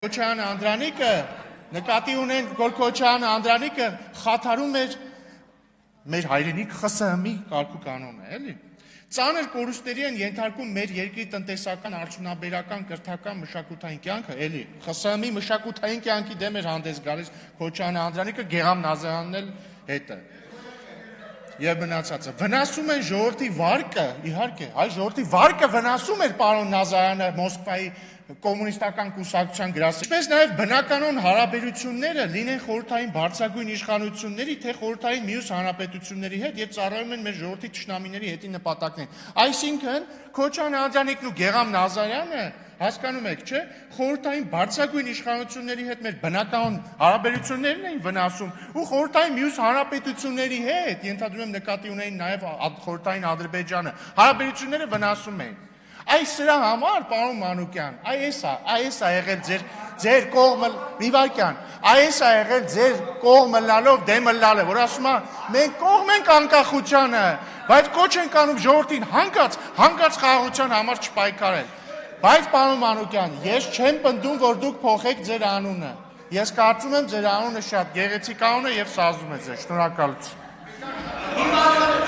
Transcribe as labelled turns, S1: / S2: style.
S1: Քոչարյանը Անդրանիկը նկատի ունեն, որ Քոչարյանը Անդրանիկը խաթարում էր մեր հայրենիք ԽՍՀՄ-ի կարգու կանոնը, էլի։ Ծանր կորուստների են ենթարկում մեր երկրի տնտեսական, արդյունաբերական, կրթական, մշակութային կյանքը, էլի։ ԽՍՀՄ-ի մշակութային կյանքի դեմ էր հանդես գալիս Քոչարյանը Անդրանիկը, Գեգամ Նազարյանն էլ հետը։ Եվ մնացածը վնասում են ժողովրդի վարկը, իհարկե, այ ժողովրդի վարկը վնասում էր պարոն Նազարյանը Մոսկվայի կոմունիստական կուսակցության գրասենյակում։ Ինչպես նաև բնականոն հարաբերությունները լինեն խորհրդային բարձրագույն իշխանությունների, թե խորհրդային մյուս հանրապետությունների հետ եւ ծառայում են մեր ժողովրդի թշնամիների հետի նպատակներին։ Այսինքն Քոչարյանը Անդրանիկն ու Գեգամ Նազարյանը, հասկանում եք, չէ՞, խորհրդային բարձրագույն իշխանությունների հետ մեր բնականոն հարաբերություններն էին վնասում ու խորհրդային մյուս հանրապետությունների հետ, ենթադրում եմ նկատի ունեին նաև խորհրդային Ադրբեջանը, հարաբերությունները վնասում էին։ Այս սրա համար, պարոն Մանուկյան, այս է եղել ձեր կողմը, մի վայրկյան, այս է եղել ձեր կողմը լալով դեմը լալը, որ ասում է, մենք կողմ ենք անկախությանը, բայց կոչ ենք անում ժողովրդին հանկարծ խաղաղության համար չպայքարել։ Բայց պարոն Մանուկյան, ես չեմ պնդում, որ դուք փոխեք ձեր անունը։ Ես կարծում եմ ձեր անունը շատ գեղեցիկ անուն է եւ սազում է ձեզ։ Շնորհակալություն։